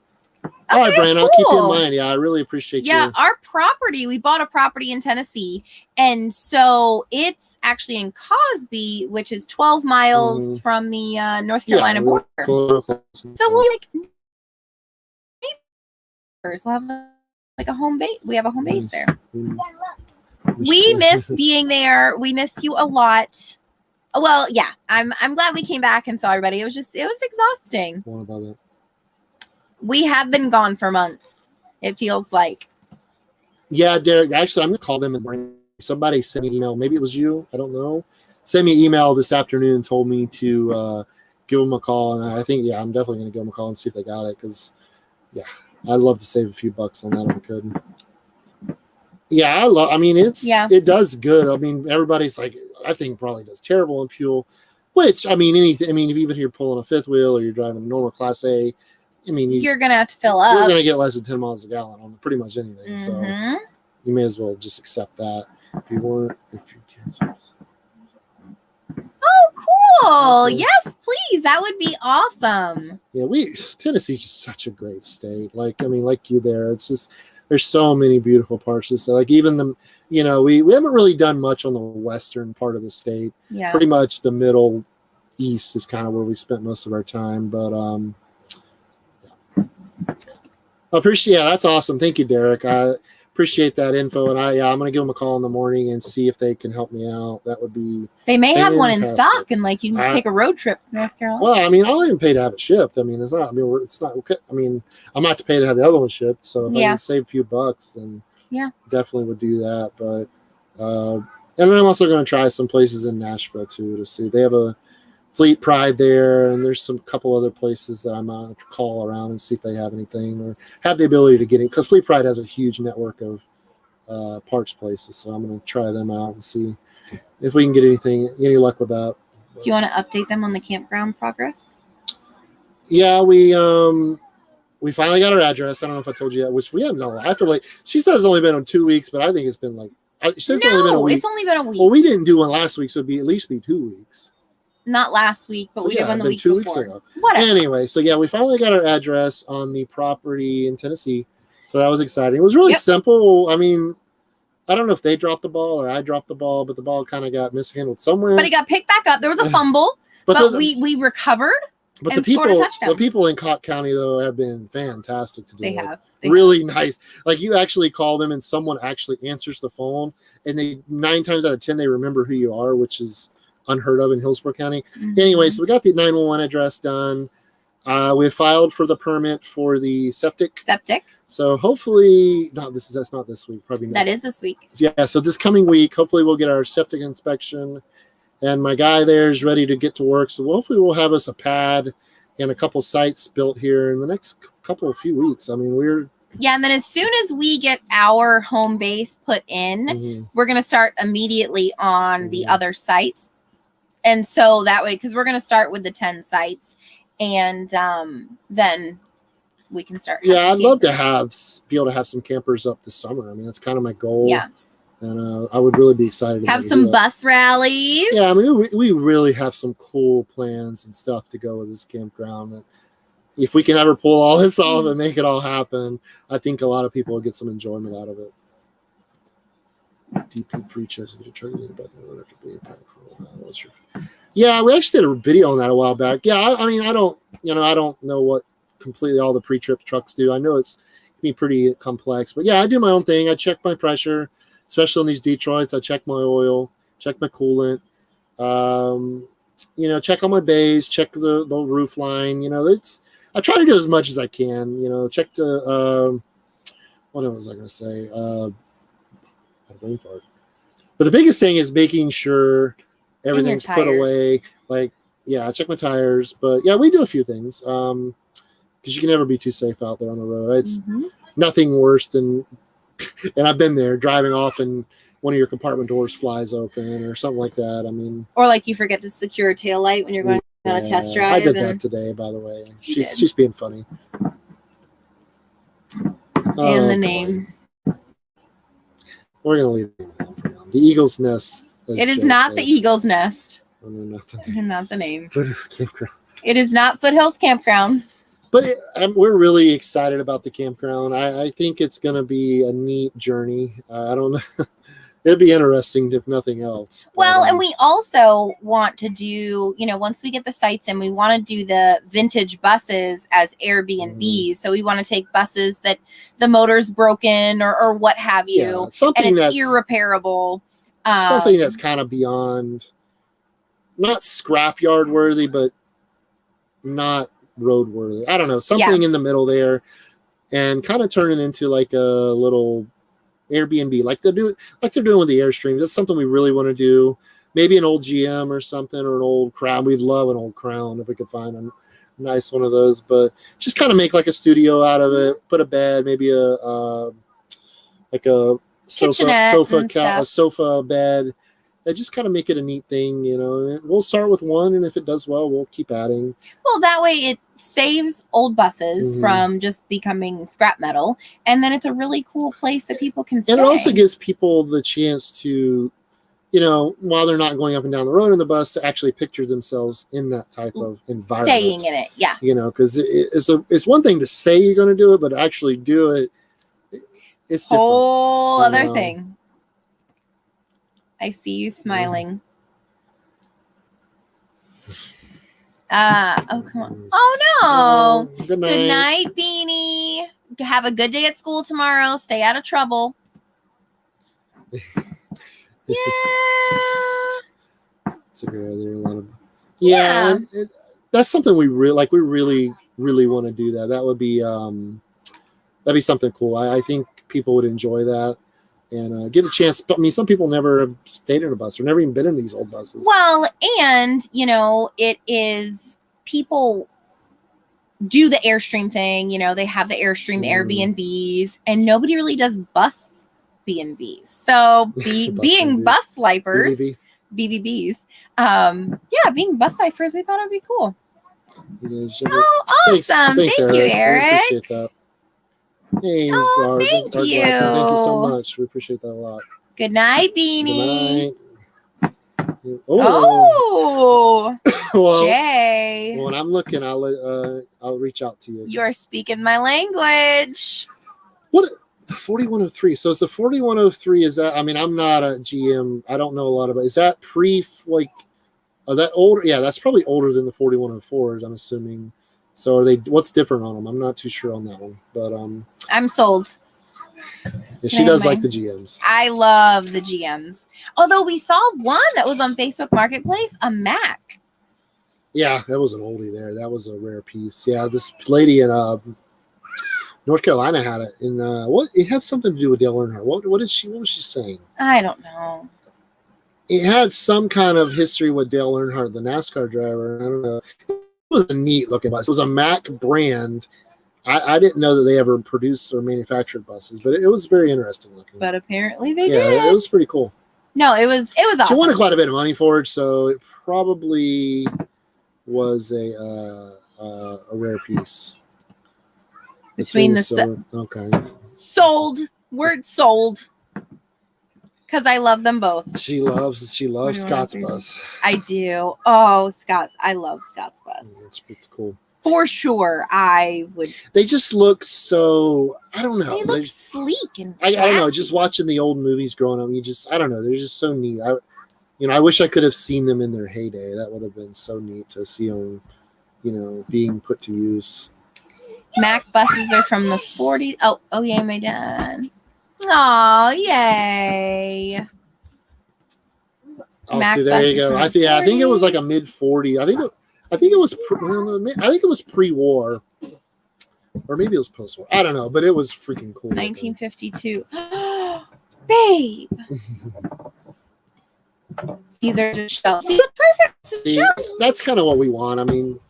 All right, Brandon, I'll keep you in mind. Yeah, I really appreciate you. Yeah, our property, we bought a property in Tennessee, and so it's actually in Cosby, which is 12 miles from the North Carolina border. So we'll have like a home base. We have a home base there. We miss being there. We miss you a lot. Well, yeah, I'm glad we came back and saw everybody. It was exhausting. What about it? We have been gone for months. It feels like. Yeah, Derek. Actually, I'm gonna call them and somebody sent me an email. Maybe it was you. I don't know. Sent me an email this afternoon and told me to give them a call, and I think I'm definitely gonna give them a call and see if they got it, because I'd love to save a few bucks on that if I could. Yeah, it does good. I mean, everybody's like, I think probably does terrible in fuel, which even if you're pulling a fifth wheel or you're driving a normal Class A, you're gonna have to fill up. You're gonna get less than 10 miles a gallon on pretty much anything. So you may as well just accept that. If your kids. cool. Okay. Yes, please. That would be awesome. Yeah, Tennessee's just such a great state. Like, I mean, like you there, it's just there's so many beautiful parts of the state. Like even the, we haven't really done much on the western part of the state. Yeah. Pretty much the middle east is kind of where we spent most of our time. But that's awesome. Thank you, Derek. I appreciate that info, and I'm gonna give them a call in the morning and see if they can help me out. That would be. They may have one in fantastic. stock, and like you can just take a road trip to North Carolina. Well, I mean, I'll even pay to have it shipped. I mean, it's not. I mean, it's not. I mean, I'm not to pay to have the other one shipped. So if I can save a few bucks, then definitely would do that. But and I'm also going to try some places in Nashville too to see. They have a Fleet Pride there, and there's some couple other places that I'm going to call around and see if they have anything or have the ability to get in, because Fleet Pride has a huge network of parts places. So I'm going to try them out and see if we can get any luck with that. Do you want to update them on the campground progress? Yeah, we finally got her address. I don't know if I told you that, which we haven't done. I feel like she says it's only been on 2 weeks, but I think it's been like it's only been a week. Well, we didn't do one last week, so it'd be at least 2 weeks. Not last week, but we did one the week 2 before. weeks ago. Whatever. Anyway, so we finally got our address on the property in Tennessee, so that was exciting. It was really simple. I mean, I don't know if they dropped the ball or I dropped the ball, but the ball kind of got mishandled somewhere. But it got picked back up. There was a fumble, but we recovered. But and the people in Cott County though have been fantastic to do. They have really nice. Like you actually call them and someone actually answers the phone, and they 9 times out of 10 they remember who you are, which is unheard of in Hillsborough County. Mm-hmm. Anyway, so we got the 911 address done. We filed for the permit for the septic. So hopefully, that's not this week. Probably next. That is this week. Yeah. So this coming week, hopefully we'll get our septic inspection, and my guy there is ready to get to work. So hopefully we'll have us a pad and a couple sites built here in the next few weeks. I mean, and then as soon as we get our home base put in, we're going to start immediately on the other sites. And so that way, because we're going to start with the 10 sites, and then we can start. Yeah, I'd love to be able to have some campers up this summer. I mean, that's kind of my goal. Yeah. And I would really be excited to have some bus rallies. Yeah, I mean, we really have some cool plans and stuff to go with this campground. And if we can ever pull all this off and make it all happen, I think a lot of people will get some enjoyment out of it. DP preaches you try to get back in order to be impactful. Yeah, we actually did a video on that a while back. Yeah, I mean, I don't know what completely all the pre-trip trucks do. I know it's can be pretty complex, but yeah, I do my own thing. I check my pressure, especially on these Detroits. I check my oil, check my coolant, check on my bays, check the roof line. I try to do as much as I can. Check to what was I going to say? Brain fart. But the biggest thing is making sure everything's put away. Like, I check my tires, but we do a few things because you can never be too safe out there on the road. It's nothing worse than, and I've been there driving off and one of your compartment doors flies open or something like that. I mean, or like you forget to secure a taillight when you're going on a test drive. I did that today, by the way. She's being funny. And the name. We're gonna leave it alone for now. The Eagle's Nest. It is not the Eagle's Nest. Oh, no, not the name. It is not Foothills Campground. But we're really excited about the campground. I think it's going to be a neat journey. I don't know. It'll be interesting if nothing else. Well, and we also want to do, once we get the sites in, we want to do the vintage buses as Airbnbs. So we want to take buses that the motor's broken or what have you. Yeah, something and it's that's irreparable. Something that's kind of beyond, not scrapyard worthy, but not roadworthy. I don't know, something in the middle there, and kind of turn it into like a little Airbnb, like they're doing with the Airstream. That's something we really want to do. Maybe an old GM or something, or an old Crown. We'd love an old Crown if we could find a nice one of those. But just kind of make like a studio out of it. Put a bed, maybe a sofa bed. And just kind of make it a neat thing, We'll start with one, and if it does well, we'll keep adding. Well, that way it saves old buses from just becoming scrap metal, and then it's a really cool place that people can stay. And it also gives people the chance to you know, while they're not going up and down the road in the bus, to actually picture themselves in that type of environment. Staying in it, yeah. You know, because it's one thing to say you're going to do it, but actually do it, it's different. Whole other thing. I see you smiling. Oh, come on. Oh, no. Good night. Good night, Beanie. Have a good day at school tomorrow. Stay out of trouble. Yeah. It's a great idea. A lot of, yeah. That's something we really like. We really, really want to do that. That would be that'd be something cool. I think people would enjoy that and get a chance. But I mean, some people never have stayed in a bus or never even been in these old buses. Well, and you know, it is people do the Airstream thing. You know, they have the Airstream Airbnbs, and nobody really does bus B&Bs. So being bus lifers, BBBs, yeah, being bus lifers, we thought it'd be cool. Oh, awesome! Thank you, Eric. We appreciate that. Hey, thank you. Thank you so much. We appreciate that a lot. Good night, Beanie. Good night. Oh, well, Jay. When I'm looking, I'll reach out to you. You're speaking my language. What? The 4103. So it's the 4103. Is that? I mean, I'm not a GM. I don't know a lot about. Is that that older? Yeah, that's probably older than the 4104s. I'm assuming. So are they? What's different on them? I'm not too sure on that one. But I'm sold. She does like the GMs. I love the GMs. Although we saw one that was on Facebook Marketplace, a Mac. Yeah, that was an oldie there. That was a rare piece. Yeah, this lady in North Carolina had it. In what? It had something to do with Dale Earnhardt. What was she saying? I don't know. It had some kind of history with Dale Earnhardt, the NASCAR driver. I don't know. It was a neat looking bus. It was a Mac brand. I didn't know that they ever produced or manufactured buses, but it was very interesting looking. But apparently they did. Yeah, it was pretty cool. No, it was awesome. She wanted quite a bit of money for it, so it probably was a rare piece. Between okay. Sold. Word sold. Because I love them both. She loves Scott's bus. I do. Oh, Scott's. I love Scott's bus. It's cool. For sure, I would. They just look so. I don't know. They look sleek and. I don't know. Just watching the old movies growing up, I don't know. They're just so neat. I wish I could have seen them in their heyday. That would have been so neat to see them, being put to use. Mac buses are from the 40s. Oh yeah, my dad. Oh yay! Oh, Mac see, there you go. I think it was like a mid 40. I think it was pre-war, or maybe it was post-war. I don't know, but it was freaking cool. 1952. Babe. These are just shells. See, perfect. That's kind of what we want. I mean,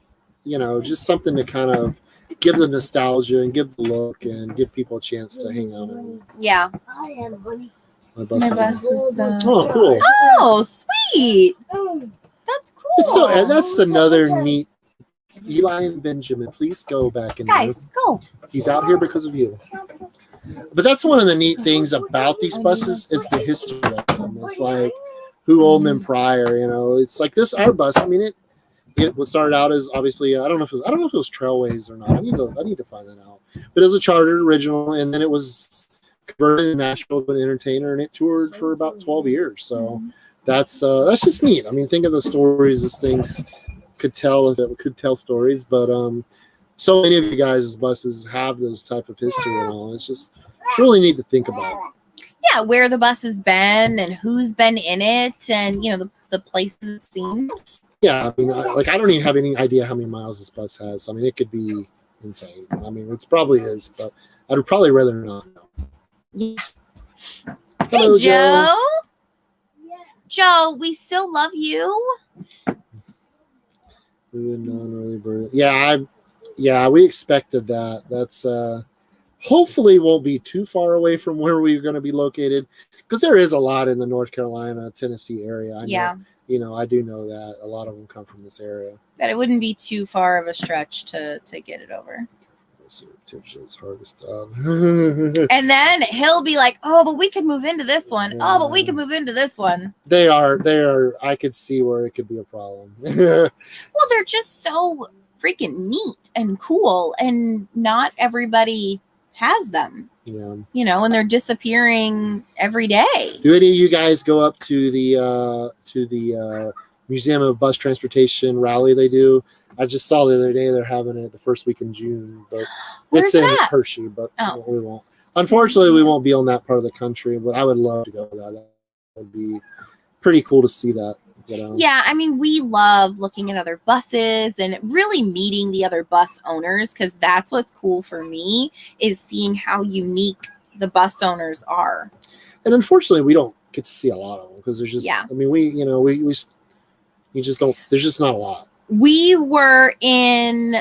just something to kind of give the nostalgia and give the look and give people a chance to hang out. Yeah. My bus is oh, cool. Oh, sweet. That's cool. That's another neat. Eli and Benjamin, please go back in Guys, go. He's out here because of you. But that's one of the neat things about these buses is the history of them. It's like who owned them prior. It's like our bus. I mean, it was started out as obviously I don't know if it was Trailways or not. I need to find that out. But it was a chartered original, and then it was converted in Nashville to an entertainer, and it toured for about 12 years. So that's just neat. I mean, think of the stories these things could tell if it could tell stories. But so many of you guys' buses have those type of history and all. It's really neat to think about. Yeah, where the bus has been and who's been in it, and the places it's seen. Yeah, I mean, I don't even have any idea how many miles this bus has. I mean, it could be insane. I mean, it probably is, but I'd probably rather not know. Yeah. Hello, hey, Joe. Joe, we still love you. Yeah, we expected that. That's hopefully won't be too far away from where we're going to be located, because there is a lot in the North Carolina, Tennessee area. I do know that a lot of them come from this area. That it wouldn't be too far of a stretch to get it over. It's hard to stop. And then he'll be like, "Oh, but we could move into this one. Oh, but we could move into this one." They are. I could see where it could be a problem. Well, they're just so freaking neat and cool, and not everybody has them. Yeah. You know, and they're disappearing every day. Do any of you guys go up to the Museum of Bus Transportation rally they do? I just saw the other day they're having it the first week in June, but Where's it's in that? Hershey, but we won't. Unfortunately, we won't be on that part of the country, but I would love to go to that. That would be pretty cool to see that. You know? Yeah, I mean, we love looking at other buses and really meeting the other bus owners, because that's what's cool for me, is seeing how unique the bus owners are. And unfortunately, we don't get to see a lot of them because there's just, I mean, you just don't, there's just not a lot. We were in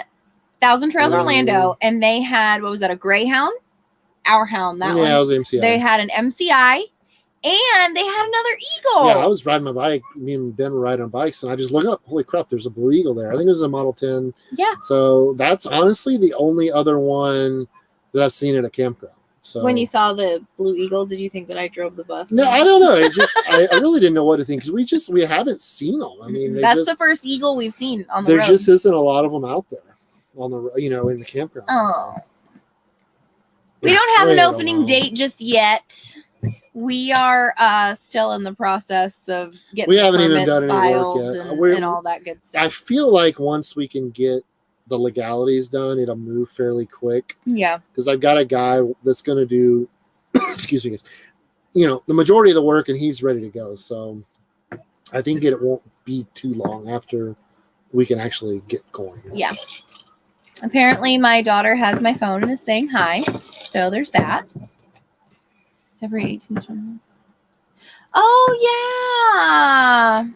Thousand Trails, Orlando, and they had, what was that, a Greyhound? Our Hound, that one. Yeah, it was MCI. They had an MCI, and they had another eagle. Yeah, I was riding my bike. Me and Ben were riding on bikes, and I just look up. Holy crap, there's a blue eagle there. I think it was a Model 10. Yeah. So that's honestly the only other one that I've seen at a campground. So when you saw the blue eagle, did you think that I drove the bus? No, I don't know. It's just I really didn't know what to think because we haven't seen them. I mean, that's the first eagle we've seen on the road. There just isn't a lot of them out there on the in the campground. Oh. We don't have an opening date just yet. We are still in the process of getting. We haven't even done any work yet, and all that good stuff. I feel like once we can get the legalities done, it'll move fairly quick. Yeah, because I've got a guy that's going to do, excuse me, guys, the majority of the work, and he's ready to go. So I think it won't be too long after we can actually get going. Yeah. Apparently, my daughter has my phone and is saying hi. So there's that. February 18th. Oh, yeah.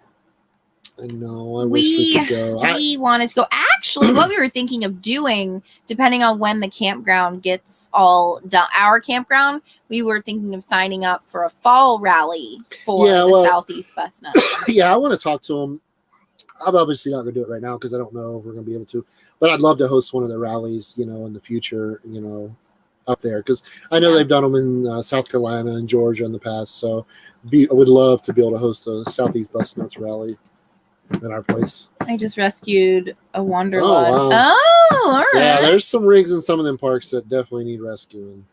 I know. I wish we could go. We wanted to go. Actually, what we were thinking of doing, depending on when the campground gets all done, our campground, we were thinking of signing up for a fall rally for the Southeast Bus Nut. Yeah, I want to talk to them. I'm obviously not going to do it right now because I don't know if we're going to be able to. But I'd love to host one of the rallies, in the future, up there, because I know they've done them in South Carolina and Georgia in the past. So I would love to be able to host a Southeast Bus Nuts rally at our place. I just rescued a Wanderlust. Oh, wow. Oh, all right. Yeah, there's some rigs in some of them parks that definitely need rescuing.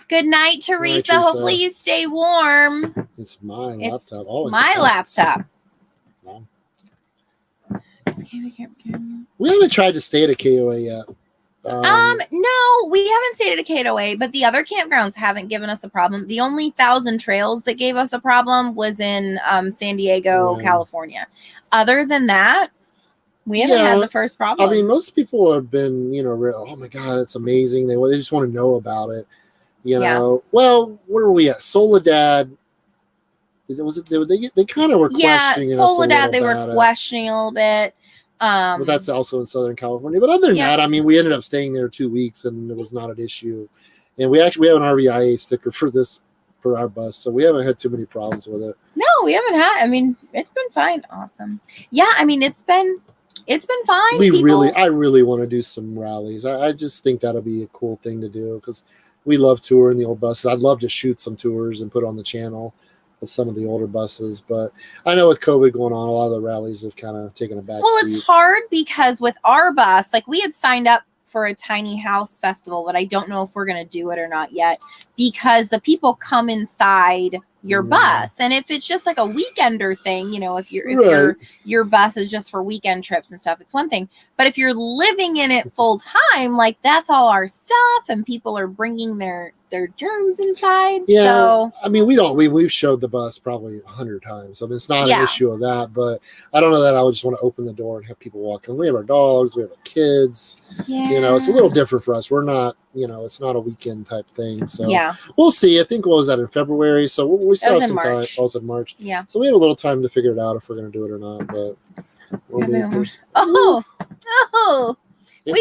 Good night, Teresa. Hopefully you stay warm. It's my laptop. All my laptop. Wow. We haven't tried to stay at a KOA yet. No, we haven't stayed at a KOA, but the other campgrounds haven't given us a problem. The only Thousand Trails that gave us a problem was in San Diego, California. Other than that, we haven't had the first problem. I mean, most people have been, oh my God, it's amazing. They just want to know about it. Well, where were we at? Soledad. They kind of were questioning us. Soledad, they were questioning a little bit. But that's also in Southern California. But other than that, I mean, we ended up staying there 2 weeks, and it was not an issue. And we have an RVIA sticker for our bus, so we haven't had too many problems with it. No, we haven't had. I mean, it's been fine. Awesome. Yeah, I mean, it's been fine. I really want to do some rallies. I just think that'll be a cool thing to do because we love touring the old buses. I'd love to shoot some tours and put on the channel of some of the older buses, but I know with COVID going on, a lot of the rallies have kind of taken a back seat. It's hard because with our bus, like we had signed up for a tiny house festival, but I don't know if we're going to do it or not yet because the people come inside your bus, and if it's just like a weekender thing, if your bus is just for weekend trips and stuff, it's one thing. But if you're living in it full time, like that's all our stuff, and people are bringing their germs inside. Yeah, so I mean, we've showed the bus probably 100 times. I mean, it's not an issue of that, but I don't know that I would just want to open the door and have people walk in. We have our dogs, we have our kids. Yeah. It's a little different for us. We're not, it's not a weekend type thing. So we'll see. I think what was that in February? So we still have some time. Oh, it's in March. Yeah. So we have a little time to figure it out if we're going to do it or not. But we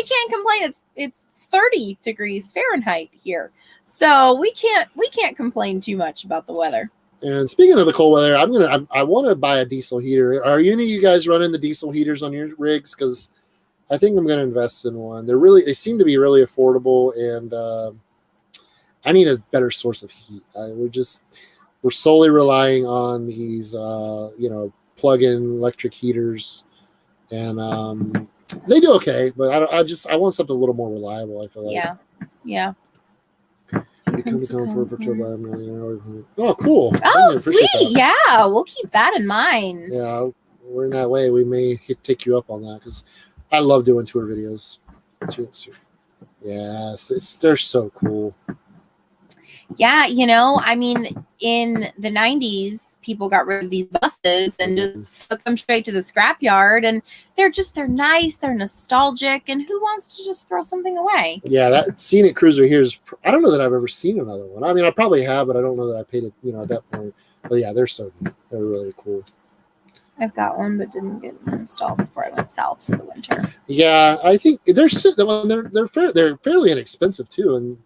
can't complain. It's 30 degrees Fahrenheit here. So we can't complain too much about the weather. And speaking of the cold weather, I want to buy a diesel heater. Are any of you guys running the diesel heaters on your rigs? Because I think I'm going to invest in one. They seem to be really affordable, and I need a better source of heat. We're solely relying on these, plug-in electric heaters, and they do okay. But I want something a little more reliable. I feel like. Yeah. You come for turbine. Oh, cool. Oh, sweet. Yeah, we'll keep that in mind. Yeah, we're in that way. We may take you up on that because I love doing tour videos. Yes, they're so cool. Yeah, I mean, in the 90s, people got rid of these buses and just took them straight to the scrapyard, and they're nice, they're nostalgic, and who wants to just throw something away? Yeah, that scenic cruiser here is, I don't know that I've ever seen another one. I mean, I probably have, but I don't know that I paid it, at that point. But yeah, they're so neat. They're really cool. I've got one, but didn't get it installed before I went south for the winter. Yeah, I think they're fairly inexpensive too, and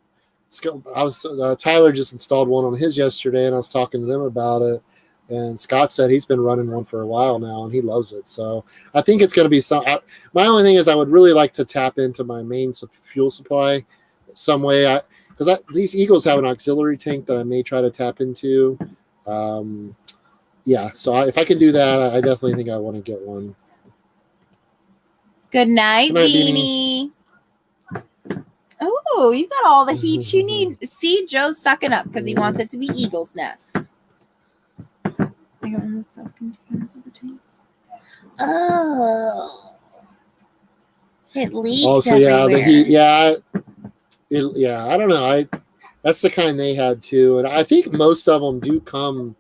Tyler just installed one on his yesterday, and I was talking to them about it. And Scott said he's been running one for a while now, and he loves it. So I think it's going to be some. My only thing is I would really like to tap into my main fuel supply some way, because these Eagles have an auxiliary tank that I may try to tap into. So if I can do that, I definitely think I want to get one. Good night, Beanie. Oh, you got all the heat you need. See, Joe's sucking up because he wants it to be Eagle's nest. I got one of the self-containers of the tank. Oh. It leaks. Oh, so everywhere. The heat. I don't know. That's the kind they had too, and I think most of them do come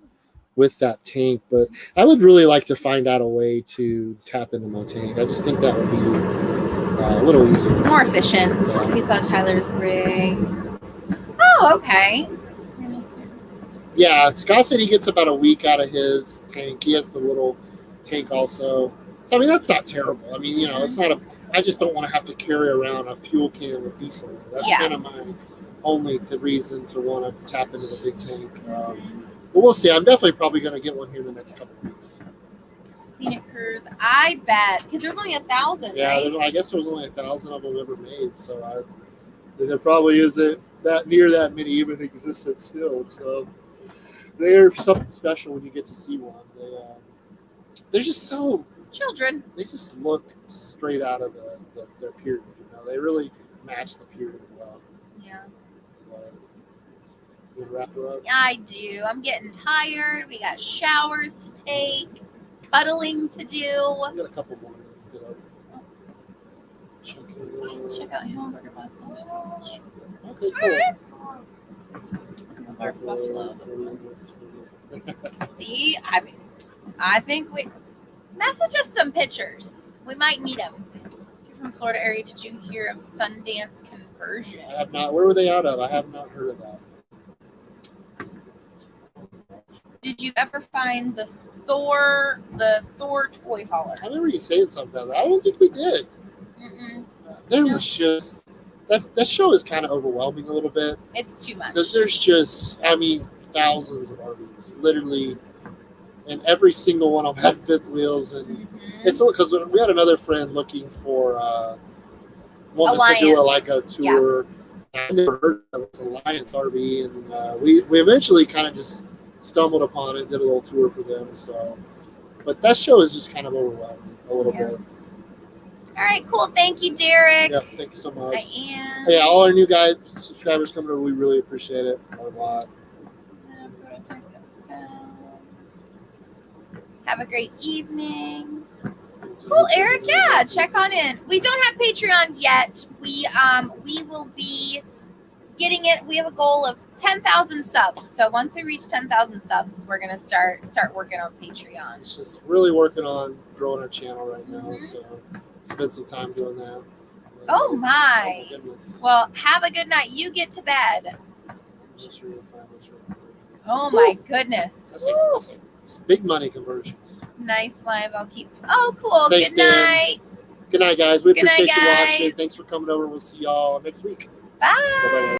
with that tank. But I would really like to find out a way to tap into my tank. I just think that would be a little easier, more efficient. Yeah. If you saw Tyler's rig. Oh, okay. Yeah, Scott said he gets about a week out of his tank. He has the little tank also. So, I mean, that's not terrible. I mean, it's not I just don't want to have to carry around a fuel can with diesel. That's kind of my only reason to want to tap into the big tank. But we'll see. I'm definitely probably going to get one here in the next couple of weeks. Scenic Cruise, I bet. Because there's only 1,000, yeah, right? I guess there was only 1,000 of them ever made. So there probably isn't that many even existed still. So they're something special when you get to see one. They're just so children. They just look straight out of their period. They really match the period well. Yeah. You want to wrap her up? I do. I'm getting tired. We got showers to take, cuddling to do. We got a couple more. Check out Hamburger Bus. Okay, cool. Bark Buffalo. See, I think we message us some pictures. We might need them. If you're from the Florida area, did you hear of Sundance Conversion? I have not. Where were they out of? I have not heard of that. Did you ever find the Thor toy hauler? I remember you saying something about that. I don't think we did. There was just that show is kind of overwhelming a little bit. It's too much. Because there's just, thousands of RVs, literally, and every single one of them had fifth wheels, and it's because we had another friend looking for wanting us to do a tour. Yeah. I never heard of it. It was Alliance RV, and we eventually kind of just stumbled upon it, did a little tour for them. So, but that show is just kind of overwhelming a little bit. All right, cool. Thank you, Derek. Yeah, thank you so much. I am. Yeah, all our new subscribers coming over, we really appreciate it a lot. Have a great evening. Cool, Eric. Yeah, check on in. We don't have Patreon yet. We will be getting it. We have a goal of 10,000 subs. So once we reach 10,000 subs, we're gonna start working on Patreon. It's just really working on growing our channel right now. So spend some time doing that. Oh my. Well, have a good night. You get to bed. Oh my goodness. It's big money conversions. Nice live. I'll keep. Oh, cool. Thanks, good night. Dan. Good night, guys. We appreciate you watching. Thanks for coming over. We'll see y'all next week. Bye. Bye-bye.